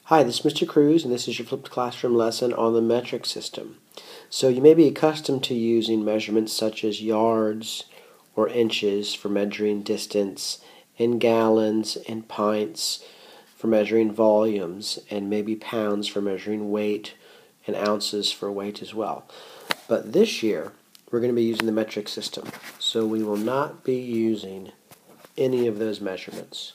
Hi, this is Mr. Cruz, and this is your flipped classroom lesson on the metric system. So you may be accustomed to using measurements such as yards or inches for measuring distance, and gallons and pints for measuring volumes, and maybe pounds for measuring weight, and ounces for weight as well. But this year, we're going to be using the metric system. So we will not be using any of those measurements.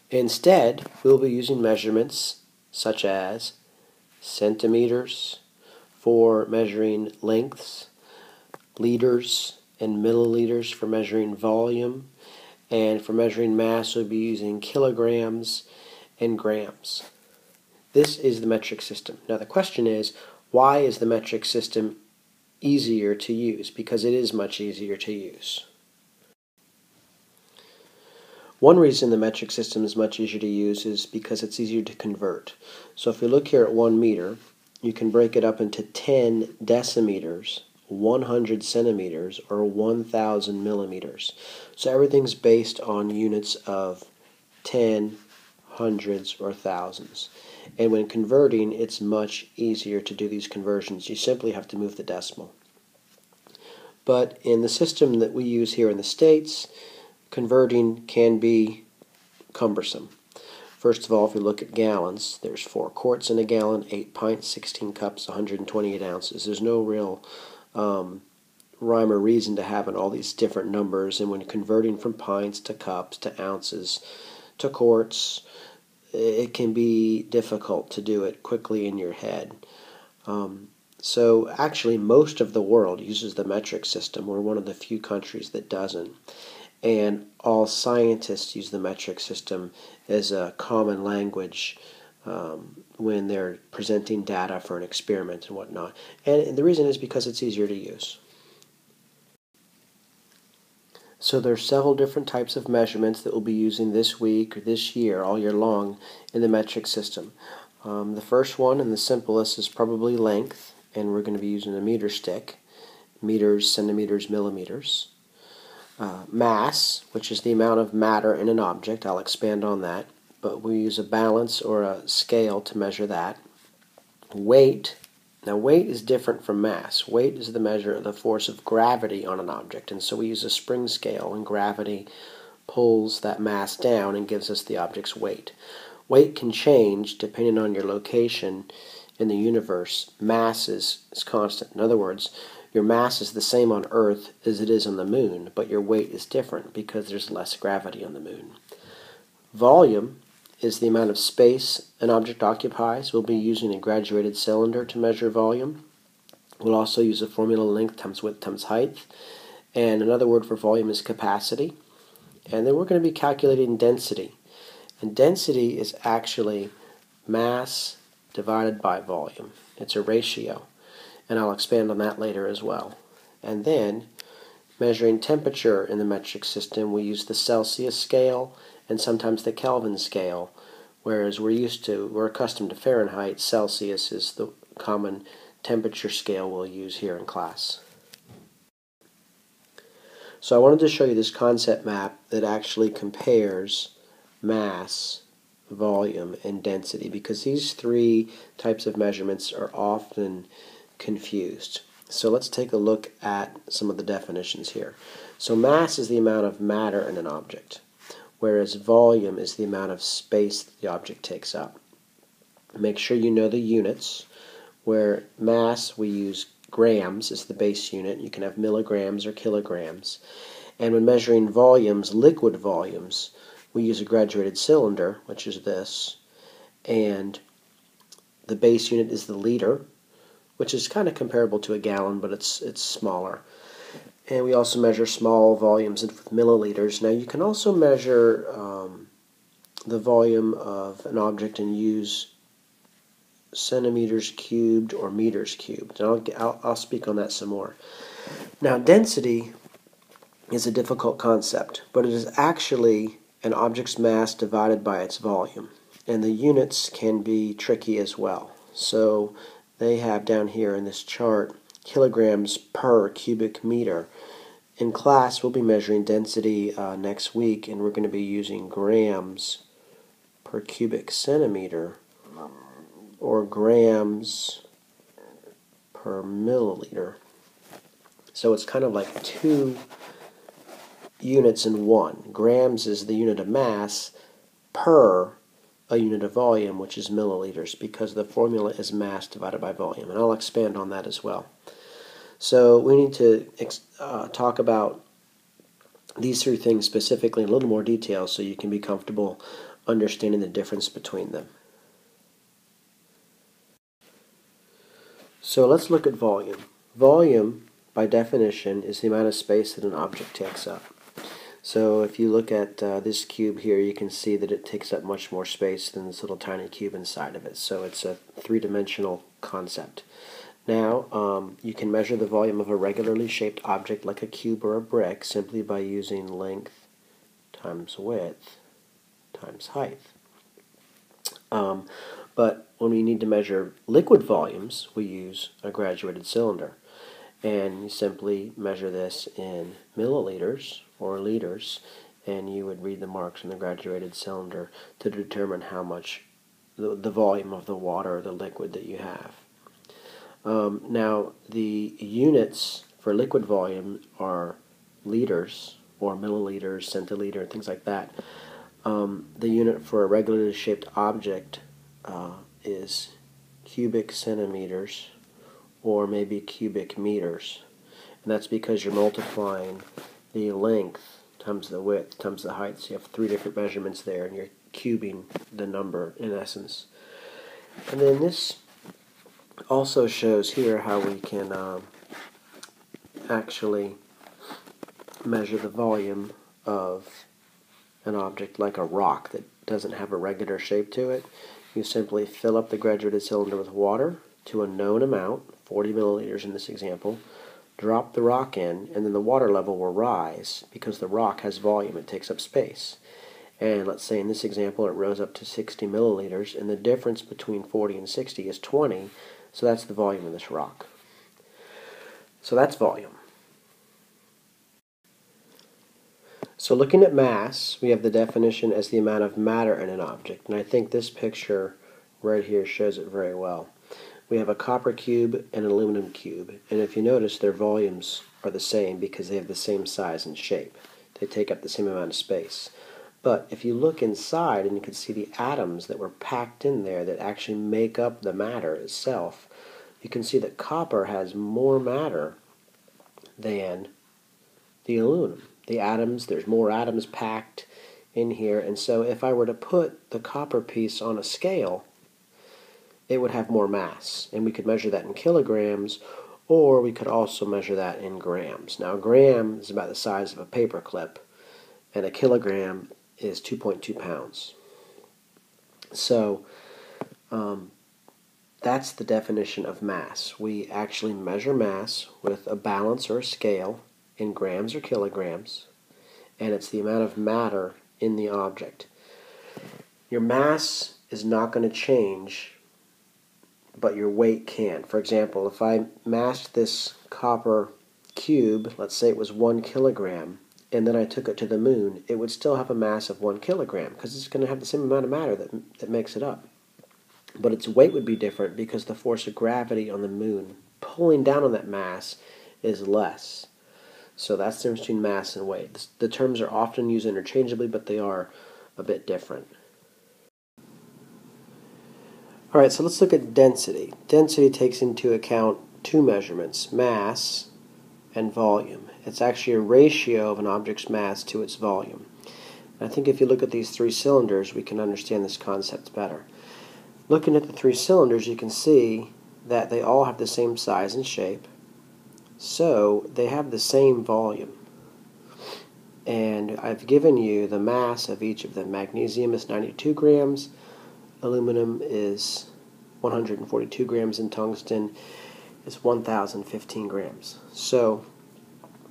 Instead, we'll be using measurements such as centimeters for measuring lengths, liters and milliliters for measuring volume, and for measuring mass we'll be using kilograms and grams. This is the metric system. Now the question is, why is the metric system easier to use? Because it is much easier to use. One reason the metric system is much easier to use is because it's easier to convert. So if we look here at 1 meter, you can break it up into 10 decimeters, 100 centimeters, or 1,000 millimeters. So everything's based on units of 10, hundreds, or thousands. And when converting, it's much easier to do these conversions. You simply have to move the decimal. But in the system that we use here in the States, converting can be cumbersome. First of all, if we look at gallons, there's 4 quarts in a gallon, 8 pints, 16 cups, 128 ounces. There's no real rhyme or reason to having all these different numbers, and when converting from pints to cups to ounces to quarts, it can be difficult to do it quickly in your head. So actually most of the world uses the metric system. We're one of the few countries that doesn't. And all scientists use the metric system as a common language when they're presenting data for an experiment and whatnot. And the reason is because it's easier to use. So there's several different types of measurements that we'll be using this week or this year, all year long, in the metric system. The first one and the simplest is probably length, and we're going to be using a meter stick, meters, centimeters, millimeters. Mass, which is the amount of matter in an object. I'll expand on that, but we use a balance or a scale to measure that. Weight. Now weight is different from mass. Weight is the measure of the force of gravity on an object, and so we use a spring scale, and gravity pulls that mass down and gives us the object's weight. Weight can change depending on your location in the universe. Mass is constant. In other words, your mass is the same on Earth as it is on the Moon, but your weight is different because there's less gravity on the Moon. Volume is the amount of space an object occupies. We'll be using a graduated cylinder to measure volume. We'll also use a formula length times width times height. And another word for volume is capacity. And then we're going to be calculating density. And density is actually mass divided by volume. It's a ratio. And I'll expand on that later as well. And then, measuring temperature in the metric system, we use the Celsius scale and sometimes the Kelvin scale, whereas we're accustomed to Fahrenheit. Celsius is the common temperature scale we'll use here in class. So I wanted to show you this concept map that actually compares mass, volume, and density, because these three types of measurements are often confused. So let's take a look at some of the definitions here. So mass is the amount of matter in an object, whereas volume is the amount of space that the object takes up. Make sure you know the units. Where mass, we use grams as the base unit. You can have milligrams or kilograms. And when measuring volumes, liquid volumes, we use a graduated cylinder, which is this, and the base unit is the liter, which is kind of comparable to a gallon, but it's smaller. And we also measure small volumes with milliliters. Now you can also measure the volume of an object and use centimeters cubed or meters cubed. And I'll speak on that some more. Now density is a difficult concept, but it is actually an object's mass divided by its volume. And the units can be tricky as well. So they have down here in this chart kilograms per cubic meter. In class, we'll be measuring density next week, and we're going to be using grams per cubic centimeter or grams per milliliter. So it's kind of like two units in one. Grams is the unit of mass per a unit of volume, which is milliliters, because the formula is mass divided by volume. And I'll expand on that as well. So we need to talk about these three things specifically in a little more detail so you can be comfortable understanding the difference between them. So let's look at volume. Volume, by definition, is the amount of space that an object takes up. So if you look at this cube here, you can see that it takes up much more space than this little tiny cube inside of it. So it's a three-dimensional concept. Now, you can measure the volume of a regularly shaped object like a cube or a brick simply by using length times width times height. But when we need to measure liquid volumes, we use a graduated cylinder. And you simply measure this in milliliters or liters, and you would read the marks on the graduated cylinder to determine how much the volume of the water or the liquid that you have. Now, the units for liquid volume are liters or milliliters, centiliter, things like that. The unit for a regularly shaped object is cubic centimeters or maybe cubic meters. And that's because you're multiplying the length times the width times the height. So you have three different measurements there, and you're cubing the number in essence. And then this also shows here how we can actually measure the volume of an object like a rock that doesn't have a regular shape to it. You simply fill up the graduated cylinder with water to a known amount, 40 milliliters in this example, drop the rock in, and then the water level will rise because the rock has volume, it takes up space. And let's say in this example it rose up to 60 milliliters, and the difference between 40 and 60 is 20, so that's the volume of this rock. So that's volume. So looking at mass, we have the definition as the amount of matter in an object, and I think this picture right here shows it very well. We have a copper cube and an aluminum cube, and if you notice, their volumes are the same because they have the same size and shape. They take up the same amount of space. But if you look inside and you can see the atoms that were packed in there that actually make up the matter itself, you can see that copper has more matter than the aluminum. The atoms, there's more atoms packed in here, and so if I were to put the copper piece on a scale, it would have more mass, and we could measure that in kilograms, or we could also measure that in grams. Now, a gram is about the size of a paper clip, and a kilogram is 2.2 pounds. So that's the definition of mass. We actually measure mass with a balance or a scale in grams or kilograms, and it's the amount of matter in the object. Your mass is not going to change, but your weight can. For example, if I massed this copper cube, let's say it was 1 kilogram, and then I took it to the moon, it would still have a mass of 1 kilogram because it's going to have the same amount of matter that makes it up. But its weight would be different because the force of gravity on the moon pulling down on that mass is less. So that's the difference between mass and weight. The terms are often used interchangeably, but they are a bit different. Alright, so let's look at density. Density takes into account two measurements, mass and volume. It's actually a ratio of an object's mass to its volume. And I think if you look at these three cylinders, we can understand this concept better. Looking at the three cylinders, you can see that they all have the same size and shape, so they have the same volume. And I've given you the mass of each of them. Magnesium is 92 grams, aluminum is 142 grams, and tungsten is 1,015 grams. So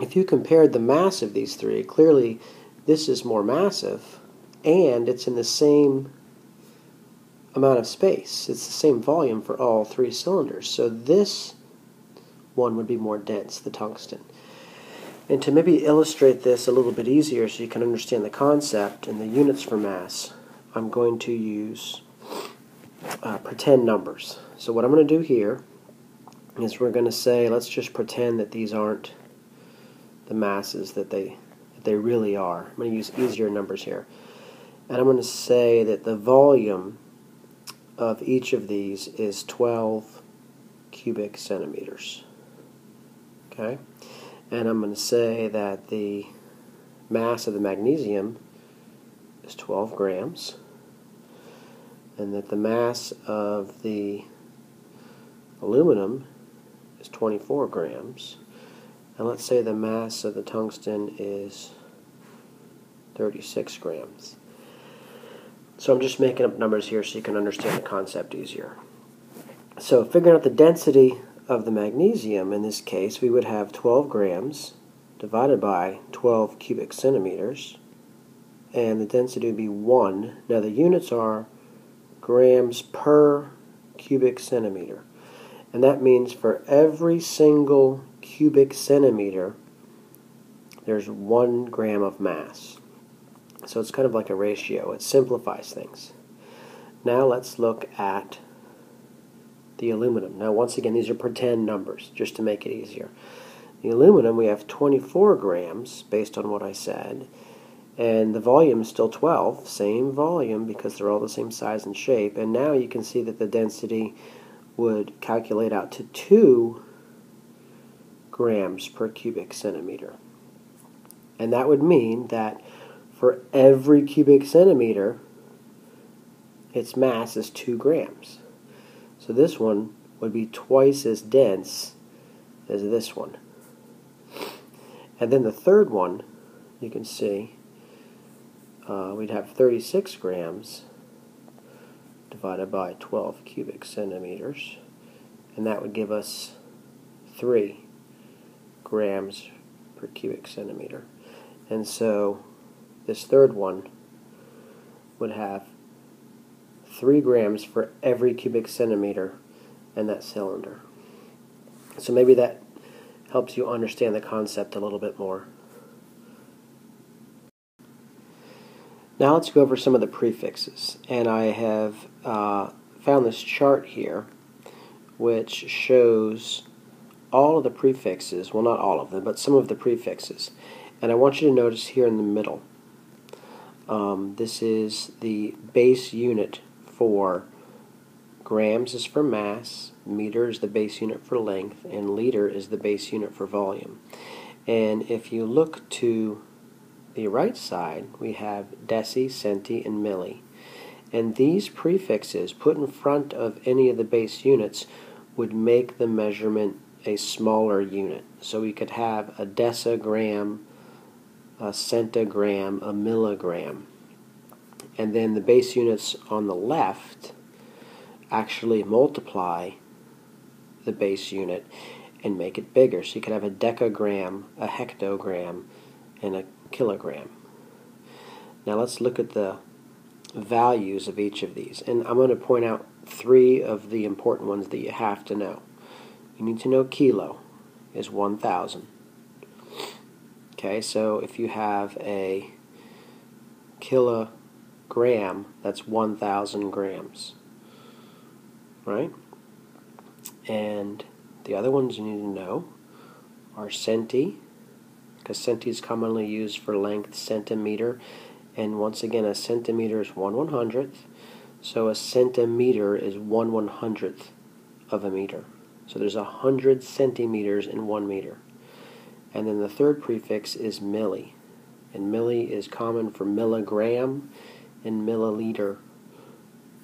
if you compared the mass of these three, clearly this is more massive, and it's in the same amount of space. It's the same volume for all three cylinders. So this one would be more dense, the tungsten. And to maybe illustrate this a little bit easier so you can understand the concept and the units for mass, I'm going to use pretend numbers. So what I'm going to do here is we're going to say, let's just pretend that these aren't the masses that they really are. I'm going to use easier numbers here. And I'm going to say that the volume of each of these is 12 cubic centimeters. Okay? And I'm going to say that the mass of the magnesium is 12 grams, and that the mass of the aluminum is 24 grams, and let's say the mass of the tungsten is 36 grams. So I'm just making up numbers here so you can understand the concept easier. So figuring out the density of the magnesium, in this case, we would have 12 grams divided by 12 cubic centimeters, and the density would be 1. Now the units are grams per cubic centimeter, and that means for every single cubic centimeter there's 1 gram of mass. So it's kind of like a ratio. It simplifies things. Now let's look at the aluminum. Now once again, these are pretend numbers just to make it easier. The aluminum, we have 24 grams based on what I said, and the volume is still 12, same volume because they're all the same size and shape, and now you can see that the density would calculate out to 2 grams per cubic centimeter. And that would mean that for every cubic centimeter, its mass is 2 grams. So this one would be twice as dense as this one. And then the third one, you can see, we'd have 36 grams divided by 12 cubic centimeters, and that would give us 3 grams per cubic centimeter. And so this third one would have 3 grams for every cubic centimeter in that cylinder. So maybe that helps you understand the concept a little bit more. Now let's go over some of the prefixes. And I have found this chart here which shows all of the prefixes, well not all of them, but some of the prefixes. And I want you to notice here in the middle, this is the base unit for grams is for mass, meter is the base unit for length, and liter is the base unit for volume. And if you look to the right side, we have deci, centi, and milli. And these prefixes put in front of any of the base units would make the measurement a smaller unit. So we could have a decigram, a centigram, a milligram. And then the base units on the left actually multiply the base unit and make it bigger. So you could have a decagram, a hectogram, and a kilogram. Now let's look at the values of each of these. And I'm going to point out 3 of the important ones that you have to know. You need to know kilo is 1,000. Okay, so if you have a kilogram, that's 1,000 grams. Right? And the other ones you need to know are centi, because centi is commonly used for length, centimeter, and once again a centimeter is 1/100th, so a centimeter is 1/100th of a meter. So there's 100 centimeters in 1 meter. And then the third prefix is milli, and milli is common for milligram and milliliter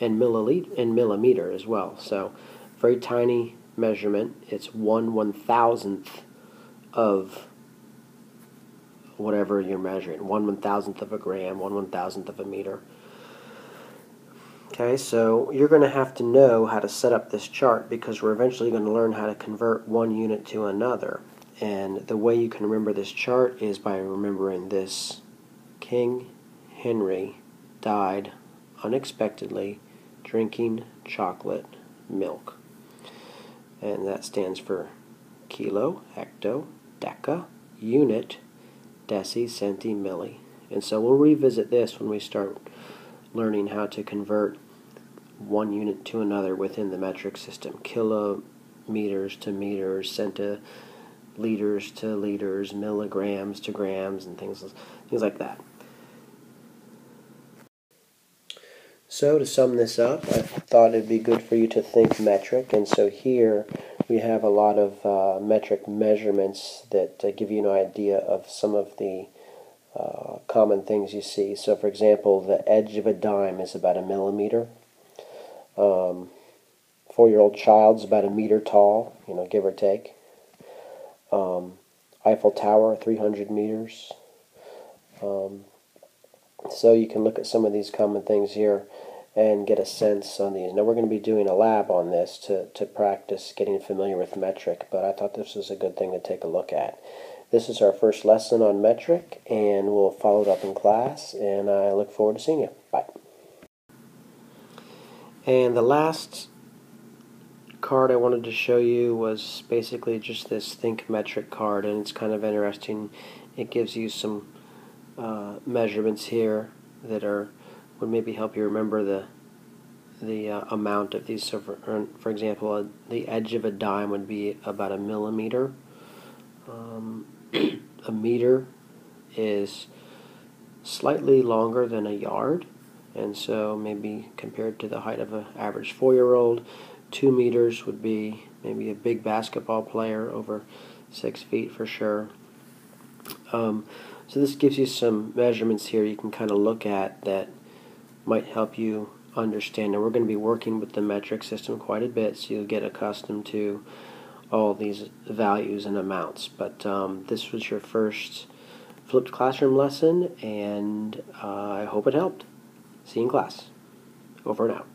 and millimeter as well. So very tiny measurement. It's 1/1000th of whatever you're measuring. 1/1000th of a gram, 1/1000th of a meter. Okay, so you're going to have to know how to set up this chart because we're eventually going to learn how to convert one unit to another. And the way you can remember this chart is by remembering this. King Henry died unexpectedly drinking chocolate milk. And that stands for kilo, hecto, deca, unit, deci, centi, milli. And so we'll revisit this when we start learning how to convert one unit to another within the metric system. Kilometers to meters, centiliters to liters, milligrams to grams, and things like that. So to sum this up, I thought it'd be good for you to think metric, and so here we have a lot of metric measurements that give you an idea of some of the common things you see. So for example, the edge of a dime is about a millimeter. 4-year-old child's about a meter tall, give or take. Eiffel Tower, 300 meters. So you can look at some of these common things here and get a sense on these. Now we're going to be doing a lab on this to practice getting familiar with metric, but I thought this was a good thing to take a look at. This is our first lesson on metric, and we'll follow it up in class, and I look forward to seeing you. Bye. And the last card I wanted to show you was basically just this Think Metric card, and it's kind of interesting. It gives you some measurements here that would maybe help you remember the amount of these. So for example, the edge of a dime would be about a millimeter. A meter is slightly longer than a yard, and so maybe compared to the height of an average 4-year-old, 2 meters would be maybe a big basketball player, over 6 feet for sure. So this gives you some measurements here you can kind of look at that might help you understand. And we're going to be working with the metric system quite a bit, so you'll get accustomed to all these values and amounts. But this was your first flipped classroom lesson, and I hope it helped. See you in class. Over and out.